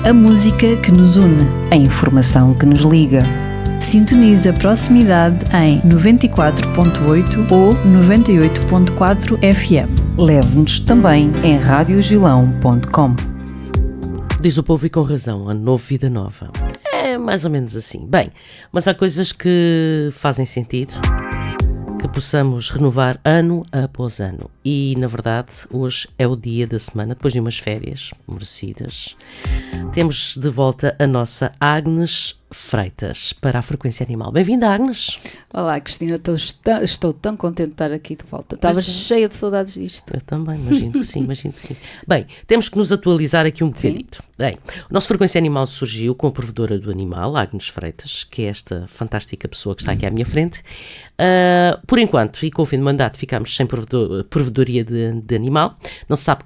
A música que nos une. A informação que nos liga. Sintoniza proximidade em 94.8 ou 98.4 FM. Leve-nos também em radiogilão.com. Diz o povo e com razão, ano novo, vida nova. É mais ou menos assim. Bem, mas há coisas que fazem sentido, que possamos renovar ano após ano. E, na verdade, hoje é o dia da semana, depois de umas férias merecidas. Temos de volta a nossa Agnes Freitas para a Frequência Animal. Bem-vinda, Agnes. Olá, Cristina, estou tão contente de estar aqui de volta. Estava cheia de saudades disto. Eu também, imagino que sim, imagino que sim. Bem, temos que nos atualizar aqui um bocadito. Bem, o nosso Frequência Animal surgiu com a provedora do animal, Agnes Freitas, que é esta fantástica pessoa que está aqui à minha frente. Por enquanto, e com o fim do mandato, ficámos sem provedoria de animal. Não se sabe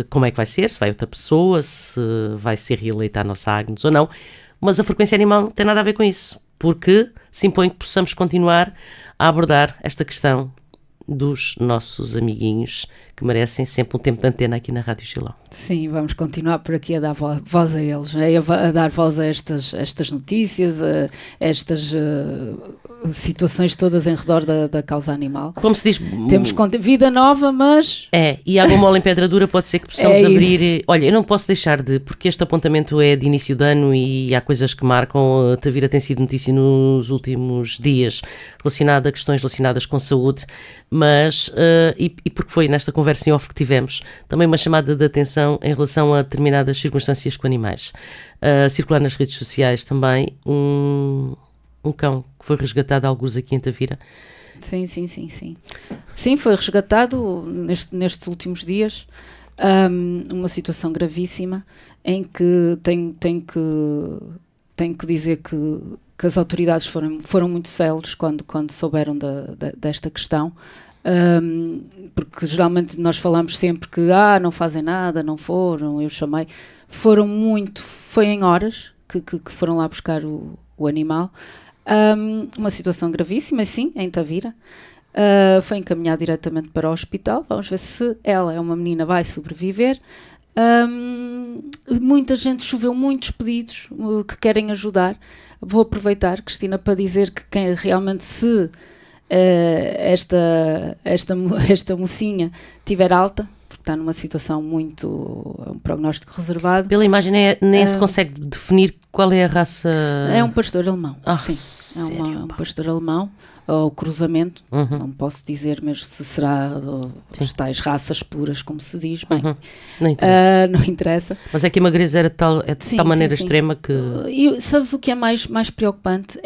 como é que vai ser, se vai outra pessoa, se vai ser reeleita a nossa Agnes ou não. Mas a Frequência Animal não tem nada a ver com isso, porque se impõe que possamos continuar a abordar esta questão dos nossos amiguinhos que merecem sempre um tempo de antena aqui na Rádio Gilão. Sim, vamos continuar por aqui a dar voz a eles, a dar voz a estas notícias, a estas situações todas em redor da causa animal. Como se diz... Temos vida nova, mas... E água mole em pedra dura pode ser que possamos abrir... Olha, eu não posso deixar porque este apontamento é de início de ano e há coisas que marcam. A Tavira tem sido notícia nos últimos dias relacionada a questões relacionadas com saúde, mas, e porque foi nesta conversa em off que tivemos, também uma chamada de atenção em relação a determinadas circunstâncias com animais. Circular nas redes sociais também um cão que foi resgatado a algures aqui em Tavira. Sim. Sim, foi resgatado nestes últimos dias, uma situação gravíssima em que tenho que dizer que as autoridades foram muito céleres quando souberam desta questão. Porque geralmente nós falamos sempre que não fazem nada, não foram, eu chamei, foi em horas que foram lá buscar o animal. Uma situação gravíssima, sim, em Tavira. Foi encaminhado diretamente para o hospital. Vamos ver se ela é uma menina, vai sobreviver. Muita gente, choveu muitos pedidos que querem ajudar. Vou aproveitar, Cristina, para dizer que quem realmente esta mocinha tiver alta, porque está numa situação um prognóstico reservado. Pela imagem nem se consegue definir qual é a raça. É um pastor alemão. Sim. Sério? É um pastor alemão, ou cruzamento, não posso dizer mesmo se será as tais raças puras, como se diz. Bem, não interessa. Mas é que a magreza era de tal maneira extrema que... E sabes o que é mais preocupante?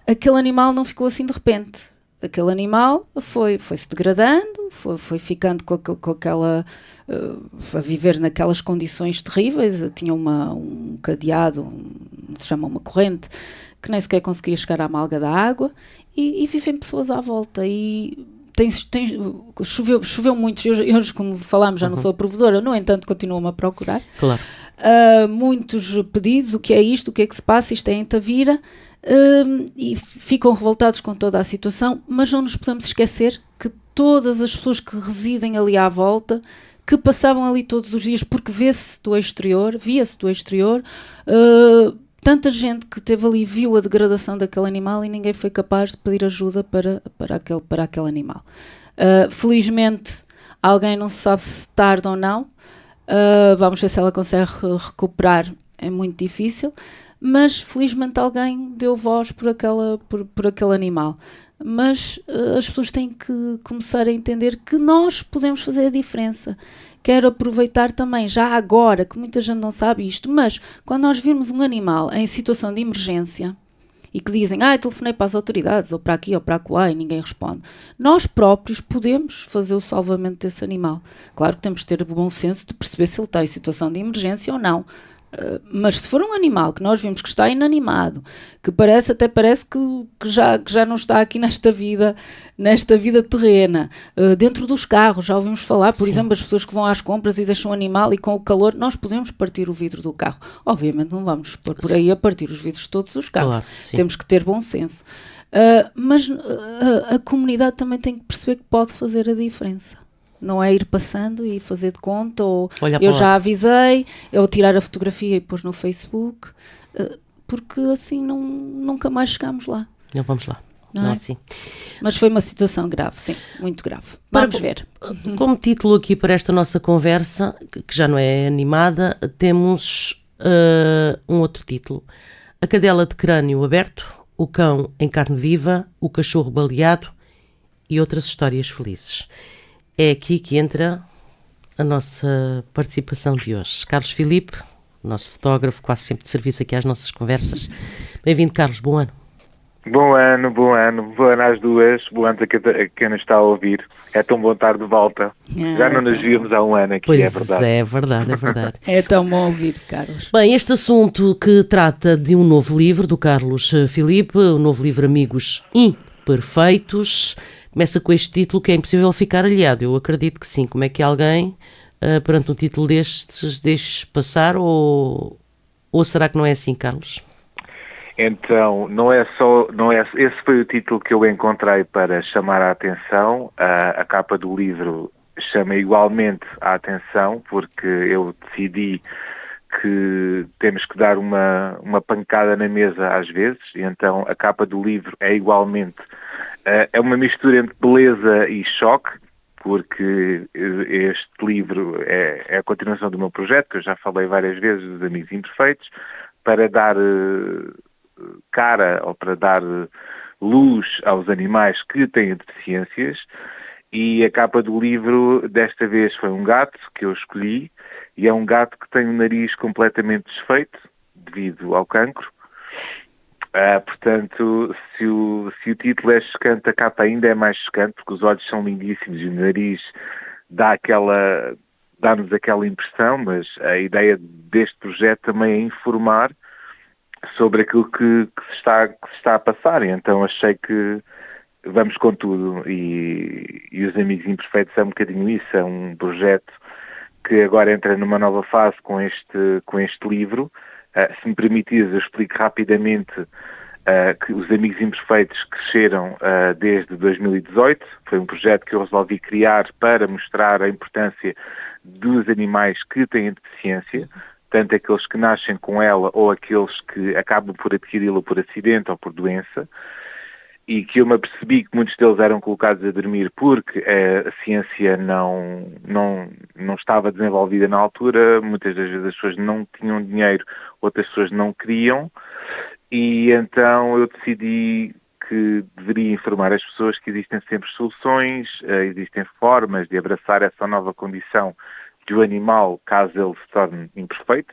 Aquele animal não ficou assim de repente. Aquele animal foi-se degradando, foi ficando com aquela... a viver naquelas condições terríveis. Tinha um cadeado, se chama uma corrente, que nem sequer conseguia chegar à malga da água, e vivem pessoas à volta. E choveu muito. Eu, como falámos, já não sou a provedora, no entanto, continuam-me a procurar. Claro. Muitos pedidos, o que é isto, o que é que se passa, isto é em Tavira. E ficam revoltados com toda a situação, mas não nos podemos esquecer que todas as pessoas que residem ali à volta, que passavam ali todos os dias, porque via-se do exterior, tanta gente que esteve ali viu a degradação daquele animal e ninguém foi capaz de pedir ajuda para aquele animal. Felizmente, alguém não se sabe se tarda ou não. Vamos ver se ela consegue recuperar, é muito difícil. Mas felizmente alguém deu voz por aquele animal. Mas as pessoas têm que começar a entender que nós podemos fazer a diferença. Quero aproveitar também, já agora, que muita gente não sabe isto, mas quando nós virmos um animal em situação de emergência e que dizem, telefonei para as autoridades, ou para aqui ou para acolá, e ninguém responde, nós próprios podemos fazer o salvamento desse animal. Claro que temos de ter o bom senso de perceber se ele está em situação de emergência ou não. Mas se for um animal que nós vimos que está inanimado, que até parece que já não está aqui nesta vida terrena, dentro dos carros, já ouvimos falar, por exemplo, as pessoas que vão às compras e deixam o animal e com o calor, nós podemos partir o vidro do carro. Obviamente não vamos pôr por aí a partir os vidros de todos os carros. Claro, temos que ter bom senso. Mas a comunidade também tem que perceber que pode fazer a diferença. Não é ir passando e fazer de conta, ou Olha para eu lá. já avisei, eu tirar a fotografia e pôr no Facebook, porque assim nunca mais chegamos lá. Não, vamos lá. Não Não, é? assim. Mas foi uma situação grave, sim, muito grave. Para- Vamos ver. Como título aqui para esta nossa conversa, que já não é animada, temos um outro título. A cadela de crânio aberto, o cão em carne viva, o cachorro baleado e outras histórias felizes. É aqui que entra a nossa participação de hoje. Carlos Filipe, nosso fotógrafo, quase sempre de serviço aqui às nossas conversas. Bem-vindo, Carlos, bom ano. Bom ano, bom ano às duas, bom ano a quem nos está a ouvir. É tão bom estar de volta. Já não nos víamos há um ano aqui, Pois é verdade. é verdade, é verdade. É tão bom ouvir, Carlos. Bem, este assunto que trata de um novo livro do Carlos Filipe, o novo livro Amigos Imperfeitos, começa com este título que é impossível ficar aliado. Eu acredito que sim. Como é que alguém, perante um título destes, deixe passar ou será que não é assim, Carlos? Então, esse foi o título que eu encontrei para chamar a atenção. A capa do livro chama igualmente a atenção, porque eu decidi que temos que dar uma pancada na mesa às vezes, e então a capa do livro é igualmente, é uma mistura entre beleza e choque, porque este livro é a continuação do meu projeto, que eu já falei várias vezes, dos Amigos Imperfeitos, para dar cara ou para dar luz aos animais que têm deficiências, e a capa do livro desta vez foi um gato que eu escolhi, e é um gato que tem o nariz completamente desfeito devido ao cancro. Portanto, se o título é chocante, a capa ainda é mais chocante, porque os olhos são lindíssimos e o nariz dá-nos aquela impressão, mas a ideia deste projeto também é informar sobre aquilo que se está a passar, e então achei que vamos com tudo, e os Amigos Imperfeitos é um bocadinho isso, é um projeto que agora entra numa nova fase com este livro. Se me permitires, eu explico rapidamente que os Amigos Imperfeitos cresceram desde 2018, foi um projeto que eu resolvi criar para mostrar a importância dos animais que têm deficiência, tanto aqueles que nascem com ela ou aqueles que acabam por adquiri-la por acidente ou por doença, e que eu me apercebi que muitos deles eram colocados a dormir porque a ciência não estava desenvolvida na altura, muitas das vezes as pessoas não tinham dinheiro, outras pessoas não queriam, e então eu decidi que deveria informar as pessoas que existem sempre soluções, existem formas de abraçar essa nova condição do animal, caso ele se torne imperfeito,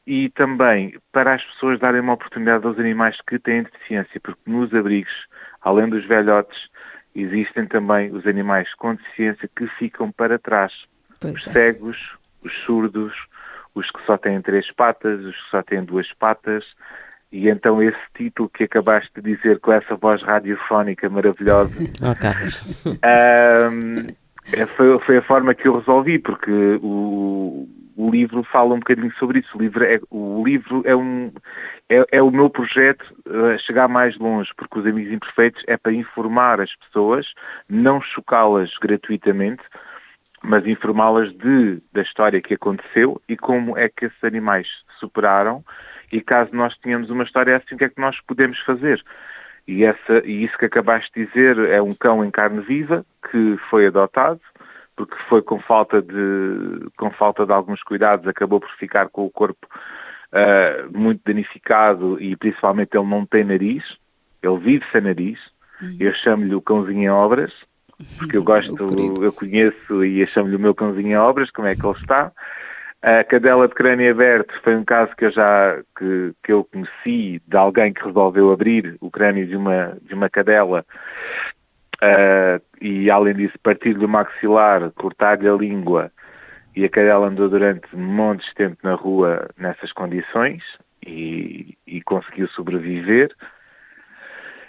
e também para as pessoas darem uma oportunidade aos animais que têm deficiência, porque nos abrigos, além dos velhotes, existem também os animais com deficiência que ficam para trás. Os cegos, os surdos, os que só têm 3 patas, os que só têm 2 patas, e então esse título que acabaste de dizer com essa voz radiofónica maravilhosa... Carlos. Foi a forma que eu resolvi, porque o livro fala um bocadinho sobre isso. O livro é o meu projeto a chegar mais longe, porque os Amigos Imperfeitos é para informar as pessoas, não chocá-las gratuitamente, mas informá-las da história que aconteceu e como é que esses animais superaram, e caso nós tenhamos uma história assim, o que é que nós podemos fazer? E isso que acabaste de dizer é um cão em carne viva que foi adotado, porque foi com falta de alguns cuidados, acabou por ficar com o corpo muito danificado, e principalmente ele não tem nariz, ele vive sem nariz. Eu chamo-lhe o cãozinho em obras, porque eu conheço e eu chamo-lhe o meu cãozinho em obras, como é que ele está. A cadela de crânio aberto foi um caso que eu conheci de alguém que resolveu abrir o crânio de uma cadela, e além disso partir-lhe o maxilar, cortar-lhe a língua, e a cadela andou durante montes de tempo na rua nessas condições e conseguiu sobreviver.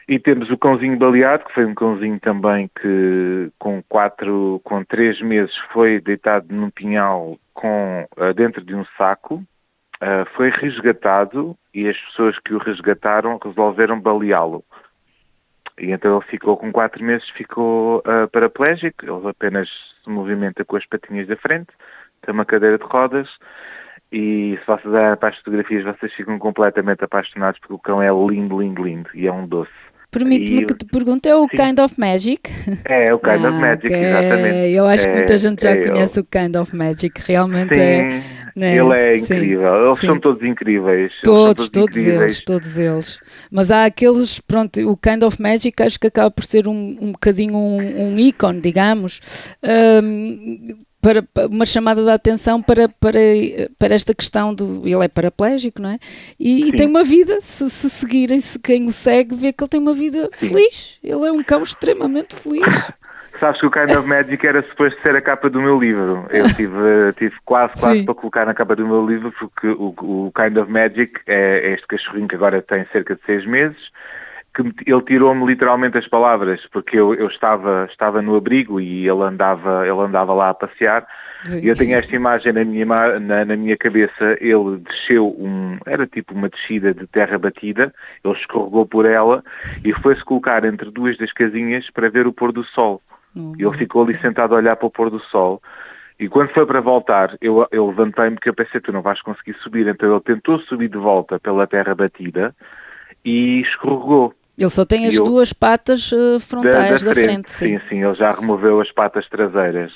E temos o cãozinho baleado, que foi um cãozinho também que com 3 meses foi deitado num pinhal dentro de um saco, foi resgatado, e as pessoas que o resgataram resolveram baleá-lo. E então ele ficou com 4 meses, ficou paraplégico, ele apenas se movimenta com as patinhas da frente, tem uma cadeira de rodas, e se vocês olharem para as fotografias, vocês ficam completamente apaixonados, porque o cão é lindo, lindo, lindo, e é um doce. Permite-me que te pergunte, é o Sim. Kind of Magic? É o Kind of Magic, ok. exatamente. Eu acho que muita gente já ele. conhece o Kind of Magic, realmente Sim, né? ele é Sim, incrível. Eles sim. são todos incríveis. Todos incríveis. eles. Mas há aqueles, pronto, o Kind of Magic acho que acaba por ser um bocadinho um ícone, digamos, para uma chamada de atenção para esta questão ele é paraplégico, não é? E tem uma vida, se seguirem, se quem o segue, vê que ele tem uma vida feliz. Ele é um cão extremamente feliz. Sabes que o Kind of Magic era suposto ser a capa do meu livro. Eu tive quase para colocar na capa do meu livro, porque o Kind of Magic é este cachorrinho que agora tem cerca de 6 meses, que ele tirou-me literalmente as palavras, porque eu estava no abrigo e ele andava lá a passear. E eu tenho esta imagem na minha cabeça. Ele desceu era tipo uma descida de terra batida, ele escorregou por ela e foi-se colocar entre 2 das casinhas para ver o pôr do sol. Ele ficou ali sentado a olhar para o pôr do sol. E quando foi para voltar, eu levantei-me, porque eu pensei, tu não vais conseguir subir. Então ele tentou subir de volta pela terra batida e escorregou. Ele só tem as 2 patas frontais da frente. Sim, ele já removeu as patas traseiras.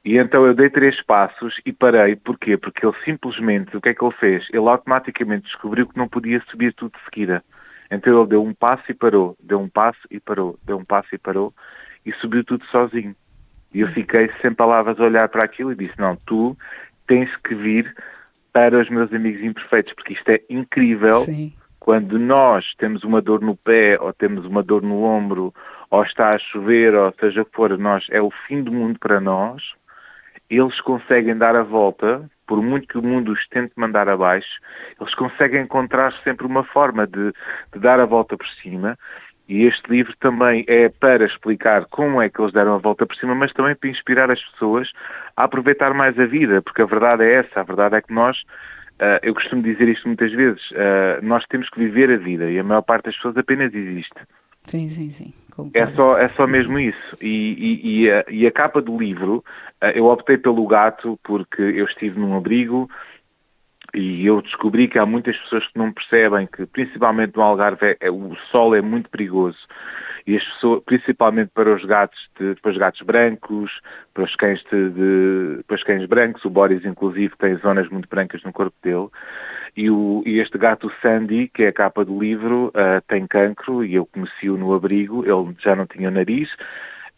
E então eu dei 3 passos e parei. Porquê? Porque ele simplesmente, o que é que ele fez? Ele automaticamente descobriu que não podia subir tudo de seguida. Então ele deu um passo e parou, deu um passo e parou, deu um passo e parou, e subiu tudo sozinho. E eu fiquei sem palavras a olhar para aquilo e disse, não, tu tens que vir para os meus amigos imperfeitos, porque isto é incrível. Sim. Quando nós temos uma dor no pé, ou temos uma dor no ombro, ou está a chover, ou seja o que for, é o fim do mundo para nós, eles conseguem dar a volta, por muito que o mundo os tente mandar abaixo, eles conseguem encontrar sempre uma forma de dar a volta por cima. E este livro também é para explicar como é que eles deram a volta por cima, mas também para inspirar as pessoas a aproveitar mais a vida, porque a verdade é essa, a verdade é que nós, eu costumo dizer isto muitas vezes, nós temos que viver a vida e a maior parte das pessoas apenas existe. Sim. É só mesmo isso. E a capa do livro, eu optei pelo gato porque eu estive num abrigo e eu descobri que há muitas pessoas que não percebem que, principalmente no Algarve, o sol é muito perigoso. E as pessoas, principalmente para os gatos, para os gatos brancos, para os cães para os cães brancos, o Boris inclusive tem zonas muito brancas no corpo dele. E este gato Sandy, que é a capa do livro, tem cancro e eu conheci-o no abrigo, ele já não tinha nariz,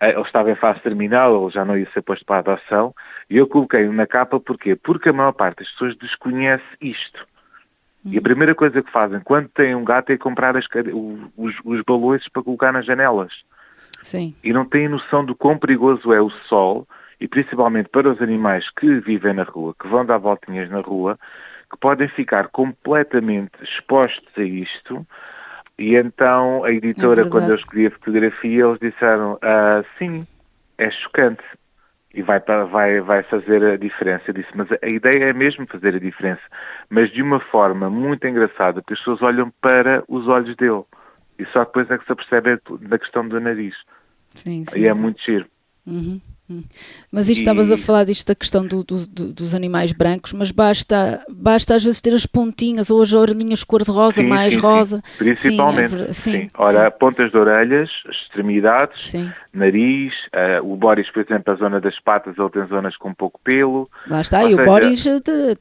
ele estava em fase terminal, ele já não ia ser posto para a adoção, e eu coloquei-o na capa, porquê? Porque a maior parte das pessoas desconhece isto. E a primeira coisa que fazem quando têm um gato é comprar os balões para colocar nas janelas. Sim. E não têm noção do quão perigoso é o sol, e principalmente para os animais que vivem na rua, que vão dar voltinhas na rua, que podem ficar completamente expostos a isto. E então a editora, quando eu escolhi a fotografia, eles disseram, sim, é chocante e vai fazer a diferença. Eu disse, mas a ideia é mesmo fazer a diferença, mas de uma forma muito engraçada, que as pessoas olham para os olhos dele e só depois é que se apercebe da questão do nariz. Sim. E é muito giro. Mas isto estavas a falar disto da questão dos animais brancos, mas basta às vezes ter as pontinhas ou as orelhinhas cor-de-rosa, mais rosa. Principalmente. Sim. Pontas de orelhas, extremidades, sim. Nariz, o Boris, por exemplo, a zona das patas, ele tem zonas com pouco pelo. Lá está, e o Boris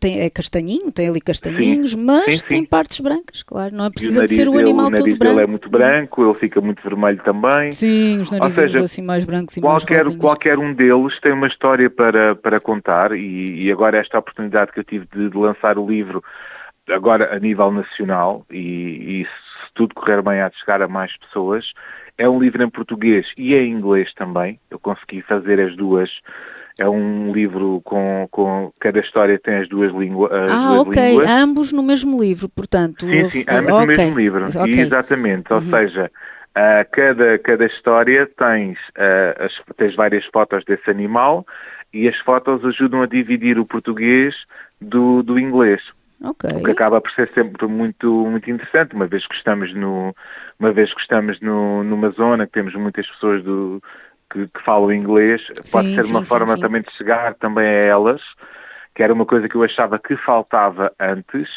é castanhinho, tem ali castanhinhos, mas tem partes brancas, claro, não é preciso de ser o animal todo branco. O nariz dele é muito branco, ele fica muito vermelho também. Sim, os narizinhos assim mais brancos e mais rosinhos. Qualquer um deles tem uma história para contar e agora esta oportunidade que eu tive de lançar o livro agora a nível nacional e se tudo correr bem há de chegar a mais pessoas, é um livro em português e em inglês também, eu consegui fazer as duas. É um livro com cada história tem as duas línguas. Línguas. Ambos no mesmo livro, portanto. Sim, ambos no mesmo livro, exatamente, ou seja, cada história tens várias fotos desse animal e as fotos ajudam a dividir o português do inglês. Ok. O que acaba por ser sempre muito, muito interessante, uma vez que estamos numa zona que temos muitas pessoas que falam inglês, pode ser uma forma também de chegar também a elas, que era uma coisa que eu achava que faltava antes,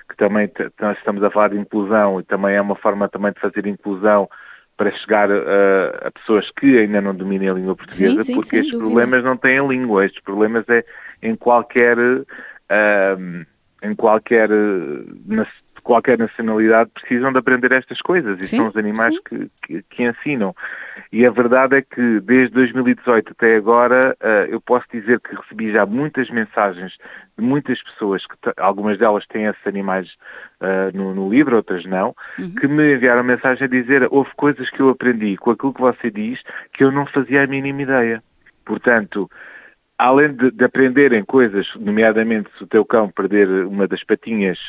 que também estamos a falar de inclusão e também é uma forma também de fazer inclusão para chegar a pessoas que ainda não dominem a língua portuguesa, porque estes problemas não têm língua, estes problemas é em qualquer nacionalidade precisam de aprender estas coisas e são os animais que ensinam. E a verdade é que desde 2018 até agora eu posso dizer que recebi já muitas mensagens de muitas pessoas, algumas delas têm esses animais no livro, outras não, que me enviaram mensagem a dizer: houve coisas que eu aprendi com aquilo que você diz que eu não fazia a mínima ideia. Portanto, além de aprenderem coisas, nomeadamente se o teu cão perder uma das patinhas,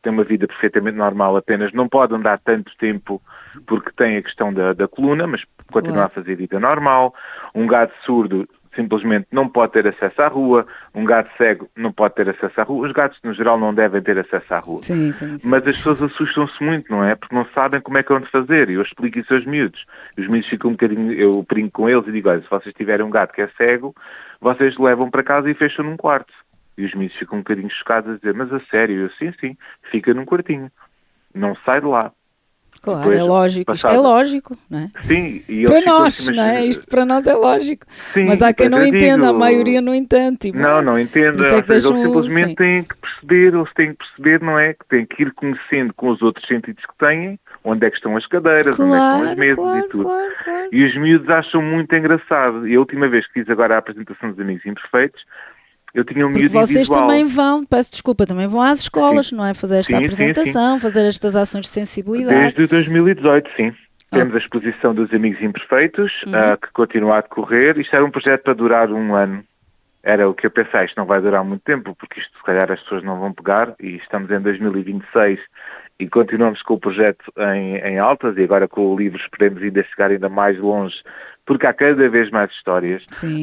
tem uma vida perfeitamente normal, apenas não pode andar tanto tempo porque tem a questão da coluna, mas continua a fazer vida normal. Um gato surdo simplesmente não pode ter acesso à rua, um gato cego não pode ter acesso à rua. Os gatos, no geral, não devem ter acesso à rua. Sim. Mas as pessoas assustam-se muito, não é? Porque não sabem como é que vão de fazer. E eu explico isso aos miúdos. Os miúdos ficam um bocadinho, eu brinco com eles e digo: olha, se vocês tiverem um gato que é cego, vocês levam para casa e fecham num quarto. E os miúdos ficam um bocadinho chocados a dizer: mas a sério? Eu, sim, fica num quartinho. Não sai de lá. Claro, depois, é lógico, isto é lógico, não é? Sim, e para nós, não é? Isto para nós é lógico. Sim, mas há quem não entenda, a maioria não entende. Não entenda, eles simplesmente têm que perceber, não é? Que têm que ir conhecendo com os outros sentidos que têm, onde é que estão as cadeiras, onde é que estão as mesas e tudo. Claro. E os miúdos acham muito engraçado. E a última vez que fiz agora a apresentação dos Amigos Imperfeitos, eu tinha um miúdo invisual. Vocês também vão, peço desculpa, também vão às escolas, não é? Fazer esta apresentação, fazer estas ações de sensibilidade. Desde 2018, sim. Temos a exposição dos Amigos Imperfeitos, que continua a decorrer. Isto era um projeto para durar 1 ano. Era o que eu pensei, isto não vai durar muito tempo, porque isto se calhar as pessoas não vão pegar, e estamos em 2026 e continuamos com o projeto em altas, e agora com o livro esperemos ainda chegar ainda mais longe, porque há cada vez mais histórias. Sim.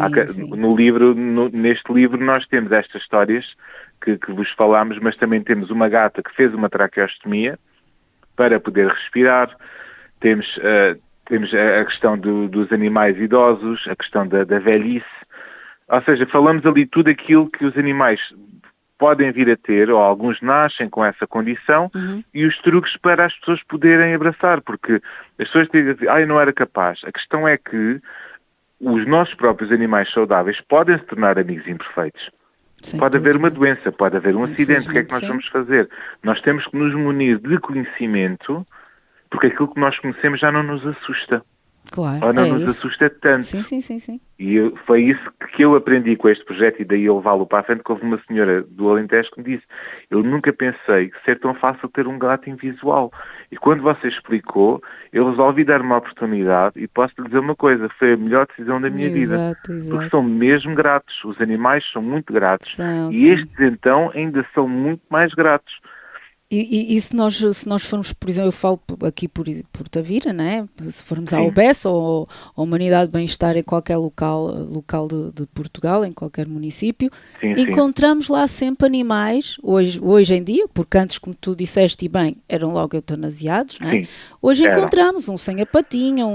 Neste livro nós temos estas histórias que vos falámos, mas também temos uma gata que fez uma traqueostomia para poder respirar, temos a questão dos animais idosos, a questão da velhice, ou seja, falamos ali tudo aquilo que os animais podem vir a ter, ou alguns nascem com essa condição, e os truques para as pessoas poderem abraçar, porque as pessoas dizem assim: eu não era capaz. A questão é que os nossos próprios animais saudáveis podem se tornar amigos imperfeitos. Pode haver uma doença, pode haver um acidente. O que é que nós vamos fazer? Nós temos que nos munir de conhecimento, porque aquilo que nós conhecemos já não nos assusta. Claro, ou não nos assusta tanto. Sim. E foi isso que eu aprendi com este projeto, e daí eu levá-lo para a frente, que houve uma senhora do Alentejo que me disse: eu nunca pensei que ser tão fácil ter um gato invisual. E quando você explicou, eu resolvi dar uma oportunidade, e posso lhe dizer uma coisa: foi a melhor decisão da minha vida. Porque são mesmo gratos. Os animais são muito gratos. Estes então ainda são muito mais gratos. E se nós formos, por exemplo, eu falo aqui por Tavira, né? Se formos à UBS ou à Humanidade de Bem-Estar em qualquer local de Portugal, em qualquer município, encontramos lá sempre animais, hoje em dia, porque antes, como tu disseste e bem, eram logo eutanasiados, né? Hoje encontramos um sem a patinha,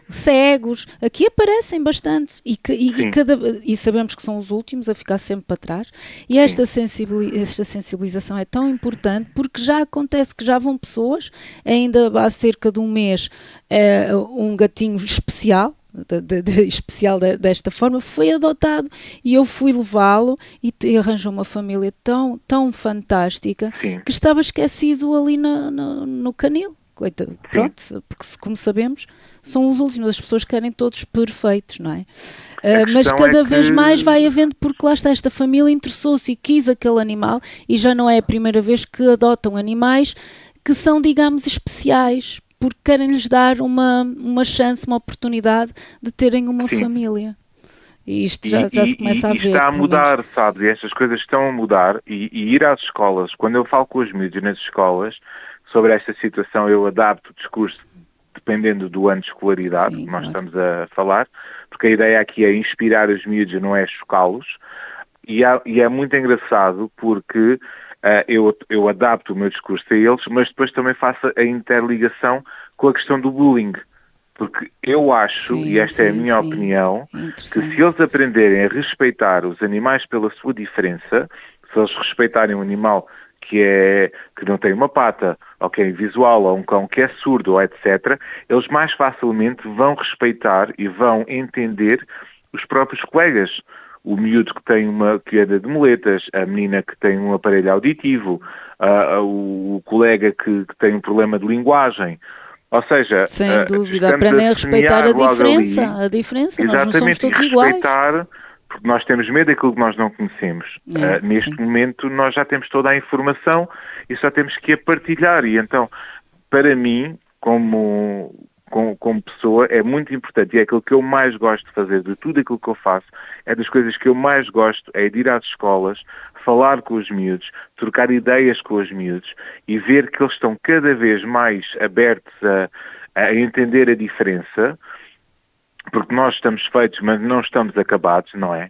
cegos, aqui aparecem bastante e sabemos que são os últimos a ficar sempre para trás, e esta sensibilização é tão importante, porque já acontece que já vão pessoas, ainda há cerca de um mês, um gatinho especial, especial desta forma, foi adotado e eu fui levá-lo e arranjou uma família tão fantástica que estava esquecido ali no canil. Pronto, porque como sabemos, são os últimos, as pessoas querem todos perfeitos, não é? Mas cada vez mais vai havendo, porque lá está, esta família interessou-se e quis aquele animal, e já não é a primeira vez que adotam animais que são, digamos, especiais, porque querem-lhes dar uma chance, uma oportunidade de terem uma família. E isto já se começa a ver. Está a mudar, sabes? E estas coisas estão a mudar, e ir às escolas, quando eu falo com os miúdos nas escolas sobre esta situação, eu adapto o discurso dependendo do ano de escolaridade que nós estamos a falar, porque a ideia aqui é inspirar os miúdos, não é chocá-los. E é muito engraçado porque eu adapto o meu discurso a eles, mas depois também faço a interligação com a questão do bullying. Porque eu acho, e esta é a minha opinião, que se eles aprenderem a respeitar os animais pela sua diferença, se eles respeitarem um animal que não tem uma pata, ou que é invisual, ou um cão que é surdo, ou etc., eles mais facilmente vão respeitar e vão entender os próprios colegas. O miúdo que anda de muletas, a menina que tem um aparelho auditivo, o colega que tem um problema de linguagem. Ou seja, sem dúvida, aprendem a respeitar a diferença, nós não somos todos iguais. Porque nós temos medo daquilo que nós não conhecemos. Neste momento nós já temos toda a informação e só temos que a partilhar. E então, para mim, como pessoa, é muito importante, e é aquilo que eu mais gosto de fazer, de tudo aquilo que eu faço, é das coisas que eu mais gosto, é de ir às escolas, falar com os miúdos, trocar ideias com os miúdos e ver que eles estão cada vez mais abertos a entender a diferença, porque nós estamos feitos, mas não estamos acabados, não é?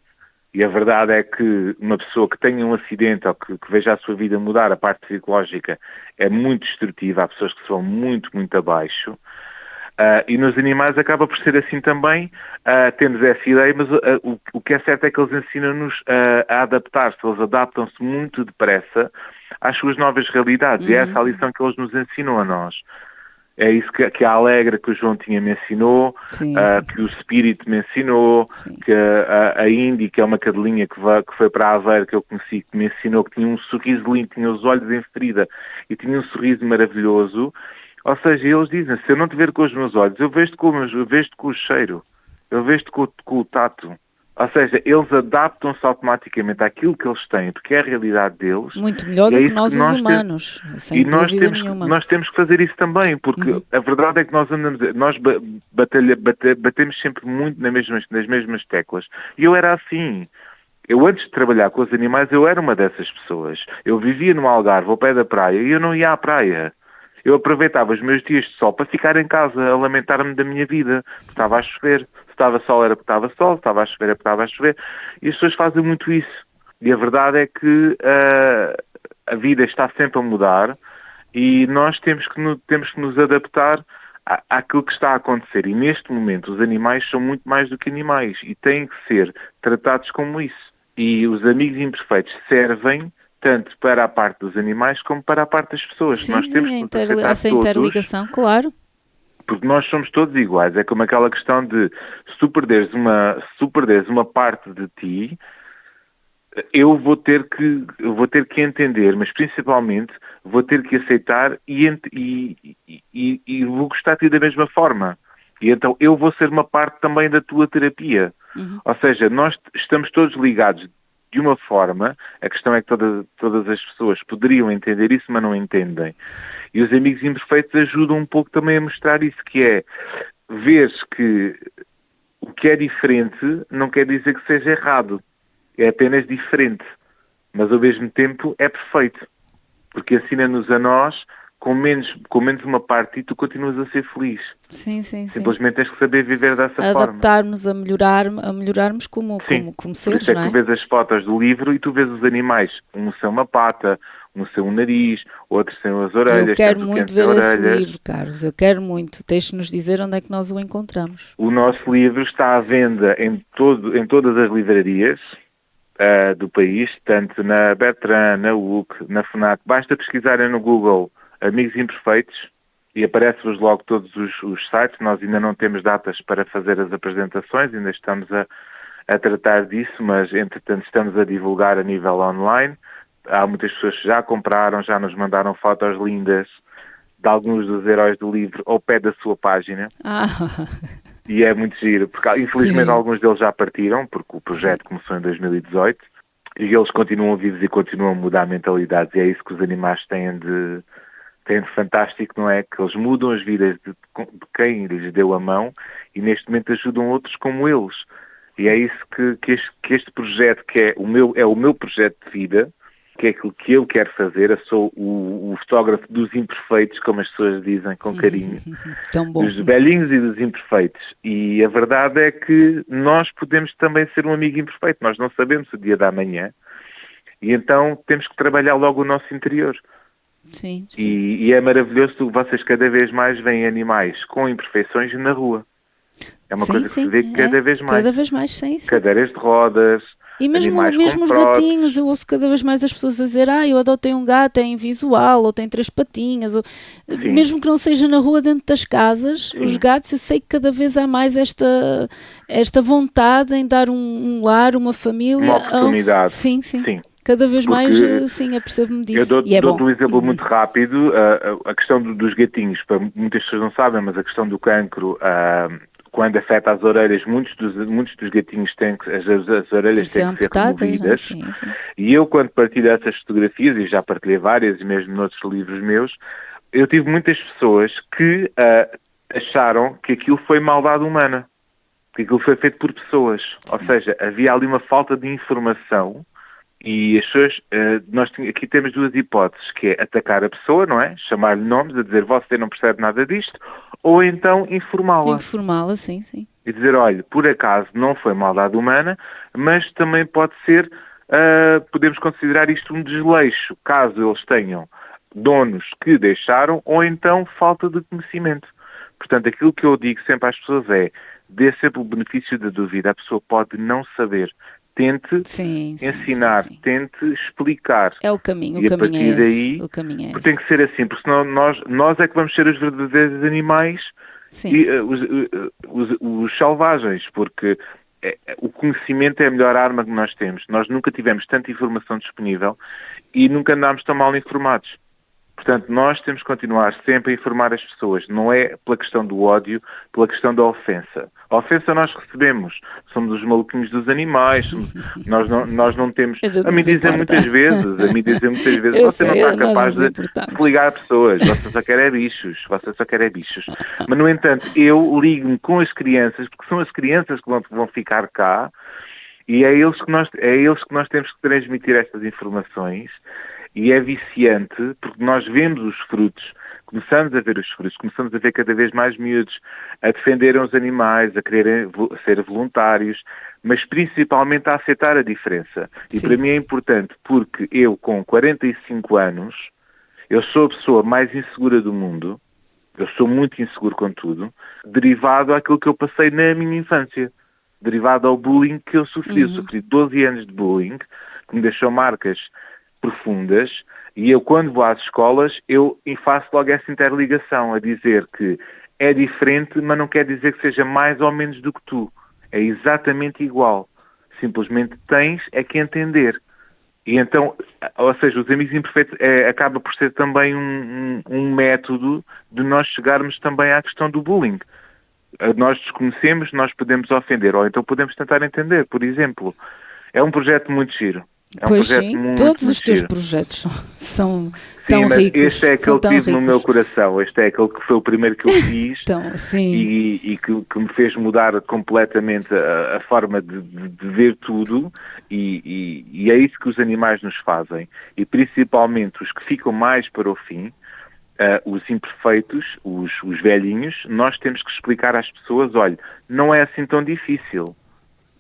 E a verdade é que uma pessoa que tenha um acidente ou que veja a sua vida mudar, a parte psicológica é muito destrutiva, há pessoas que são muito, muito abaixo. E nos animais acaba por ser assim também, temos essa ideia, mas o que é certo é que eles ensinam-nos a adaptar-se, eles adaptam-se muito depressa às suas novas realidades, e é essa a lição que eles nos ensinam a nós. É isso que a Alegra, que o João Tinha me ensinou, que o Spirit me ensinou, que a Indy, que é uma cadelinha que foi para a Aveiro, que eu conheci, que me ensinou, que tinha um sorriso lindo, tinha os olhos em ferida e tinha um sorriso maravilhoso. Ou seja, eles dizem, se eu não te ver com os meus olhos, eu vejo-te com o cheiro, eu vejo-te com o tato. Ou seja, eles adaptam-se automaticamente àquilo que eles têm, porque é a realidade deles. Muito melhor do que nós os humanos, sem dúvida nenhuma. Nós temos que fazer isso também, porque a verdade é que nós batemos sempre muito nas mesmas teclas. E eu era assim. Eu antes de trabalhar com os animais, eu era uma dessas pessoas. Eu vivia no Algarve, ao pé da praia, e eu não ia à praia. Eu aproveitava os meus dias de sol para ficar em casa, a lamentar-me da minha vida. Estava a chover. Se estava sol era porque estava sol, se estava a chover era porque estava a chover. E as pessoas fazem muito isso. E a verdade é que a vida está sempre a mudar e nós temos que nos adaptar àquilo que está a acontecer. E neste momento os animais são muito mais do que animais e têm que ser tratados como isso. E os amigos imperfeitos servem tanto para a parte dos animais como para a parte das pessoas. Sim, nós temos que aceitar essa interligação, claro. Porque nós somos todos iguais. É como aquela questão de se tu perderes uma parte de ti, eu vou ter que entender, mas principalmente vou ter que aceitar e vou gostar de ti da mesma forma. E então eu vou ser uma parte também da tua terapia. Ou seja, nós estamos todos ligados de uma forma, a questão é que todas as pessoas poderiam entender isso, mas não entendem. E os amigos imperfeitos ajudam um pouco também a mostrar isso, que é ver que o que é diferente não quer dizer que seja errado, é apenas diferente, mas ao mesmo tempo é perfeito, porque ensina-nos a nós com menos uma parte e tu continuas a ser feliz. Sim. Simplesmente tens que saber viver dessa forma. Adaptar-nos a melhorarmos como seres, por isso é não é? que tu vês as fotos do livro e tu vês os animais, um sem uma pata, um sem um nariz, outro sem as orelhas. Eu quero muito ver esse livro, Carlos, eu quero muito. Deixe-nos dizer onde é que nós o encontramos. O nosso livro está à venda em todas as livrarias do país, tanto na Bertrand, na UC, na FNAC. Basta pesquisarem no Google Amigos Imperfeitos e aparecem-vos logo todos os sites. Nós ainda não temos datas para fazer as apresentações, ainda estamos a tratar disso, mas entretanto estamos a divulgar a nível online. Há muitas pessoas que já compraram, já nos mandaram fotos lindas de alguns dos heróis do livro ao pé da sua página. E é muito giro, porque infelizmente alguns deles já partiram, porque o projeto começou em 2018 e eles continuam vivos e continuam a mudar mentalidades, e é isso que os animais têm de fantástico, não é? Que eles mudam as vidas de quem lhes deu a mão e neste momento ajudam outros como eles. E é isso que este projeto, que é o meu projeto de vida, que é aquilo que eu quero fazer. Eu sou o fotógrafo dos imperfeitos, como as pessoas dizem com carinho. Tão bom. Dos velhinhos e dos imperfeitos. E a verdade é que nós podemos também ser um amigo imperfeito. Nós não sabemos o dia da manhã. E então temos que trabalhar logo o nosso interior. Sim, sim. E é maravilhoso que vocês cada vez mais veem animais com imperfeições na rua. É uma coisa que se vê cada vez mais. Cada vez mais, sim. Cadeiras de rodas, E mesmo animais com os próteses. gatinhos, eu ouço cada vez mais as pessoas a dizer, eu adotei um gato, é invisual, ou tem 3 patinhas, ou... mesmo que não seja na rua, dentro das casas, Sim. os gatos, eu sei que cada vez há mais esta vontade em dar um lar, uma família. Uma oportunidade. Sim. Sim. Cada vez Porque mais, sim, apercebo-me disso. Eu E é dou-te bom. um exemplo muito rápido, a questão dos gatinhos, para muitas pessoas não sabem, mas a questão do cancro, quando afeta as orelhas, muitos dos gatinhos têm que, as orelhas têm que ser removidas. Sim. E eu, quando partilho essas fotografias, e já partilhei várias, e mesmo noutros livros meus, eu tive muitas pessoas que acharam que aquilo foi maldade humana, que aquilo foi feito por pessoas. Ou seja, havia ali uma falta de informação. E as pessoas, nós aqui temos 2 hipóteses, que é atacar a pessoa, não é? Chamar-lhe nomes, a dizer você não percebe nada disto, ou então informá-la. Informá-la, sim. E dizer, olha, por acaso não foi maldade humana, mas também pode ser, podemos considerar isto um desleixo, caso eles tenham donos que deixaram, ou então falta de conhecimento. Portanto, aquilo que eu digo sempre às pessoas é, dê sempre o benefício da dúvida, a pessoa pode não saber. Tente ensinar, tente explicar. É o caminho, e a partir daí, o caminho é porque tem que ser assim, porque senão nós é que vamos ser os verdadeiros animais e os selvagens, porque o conhecimento é a melhor arma que nós temos. Nós nunca tivemos tanta informação disponível e nunca andámos tão mal informados. Portanto, nós temos que continuar sempre a informar as pessoas. Não é pela questão do ódio, pela questão da ofensa. A ofensa nós recebemos. Somos os maluquinhos dos animais. Nós não temos... A mim dizem muitas vezes, você não está capaz de ligar a pessoas. Você só quer é bichos. Mas, no entanto, eu ligo-me com as crianças, porque são as crianças que vão ficar cá, e é a eles que nós temos que transmitir estas informações. E é viciante, porque nós vemos os frutos, começamos a ver os frutos, começamos a ver cada vez mais miúdos a defenderem os animais, a quererem ser voluntários, mas principalmente a aceitar a diferença. E para mim é importante, porque eu, com 45 anos, eu sou a pessoa mais insegura do mundo, eu sou muito inseguro com tudo, derivado àquilo que eu passei na minha infância, derivado ao bullying que eu sofri. Eu sofri 12 anos de bullying, que me deixou marcas profundas, e eu, quando vou às escolas, eu faço logo essa interligação, a dizer que é diferente, mas não quer dizer que seja mais ou menos do que tu. É exatamente igual. Simplesmente tens que entender. E então, ou seja, os amigos imperfeitos acaba por ser também um método de nós chegarmos também à questão do bullying. Nós desconhecemos, nós podemos ofender, ou então podemos tentar entender, por exemplo. É um projeto muito giro. Pois sim, todos os teus projetos são tão ricos. Este é aquele que tive no meu coração, este é aquele que foi o primeiro que eu fiz e que me fez mudar completamente a forma de ver tudo, e é isso que os animais nos fazem, e principalmente os que ficam mais para o fim, os imperfeitos, os velhinhos. Nós temos que explicar às pessoas, olha, não é assim tão difícil,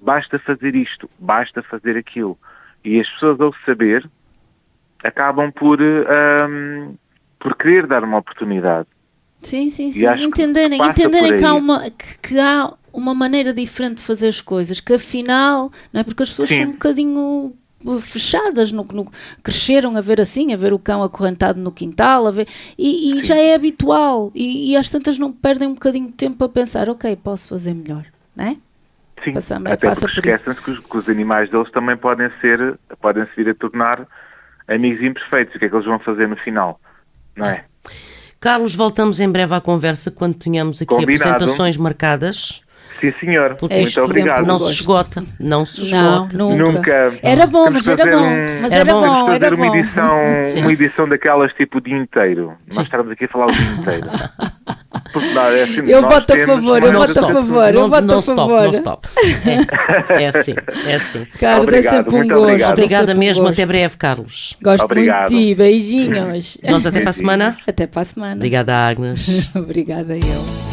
basta fazer isto, basta fazer aquilo. E as pessoas, ao saber, acabam por querer dar uma oportunidade. Sim. Entenderem que há uma maneira diferente de fazer as coisas, que afinal, não é, porque as pessoas são um bocadinho fechadas, cresceram a ver assim, a ver o cão acorrentado no quintal, e já é habitual, e às tantas não perdem um bocadinho de tempo a pensar, ok, posso fazer melhor, não é? Sim, até porque esquecem-se que os animais deles também podem se vir a tornar amigos imperfeitos. O que é que eles vão fazer no final? Não é? Carlos, voltamos em breve à conversa quando tenhamos aqui apresentações marcadas. Sim, senhor. Porque muito obrigado. Não se esgota. Nunca. Era bom, mas era bom. Temos que fazer uma edição daquelas tipo o dia inteiro. Nós estamos aqui a falar o dia inteiro. telefonar. É assim, Eu nós voto a temos favor, uma eu voto a situação- favor, eu voto a favor. Não stop. É assim. Carlos, Obrigado, é sempre um muito gosto. obrigado. é Obrigada sempre um mesmo, gosto. até breve, Carlos. Gosto Obrigado. muito de ti, beijinhos. Nós até para a semana. Até para a semana. Obrigada, Agnes. Obrigada eu.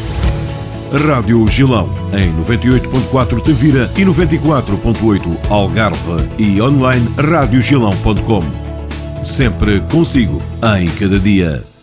Rádio Gilão, em 98.4 Tavira e 94.8 Algarve e online radiogilão.com. Sempre consigo, em cada dia.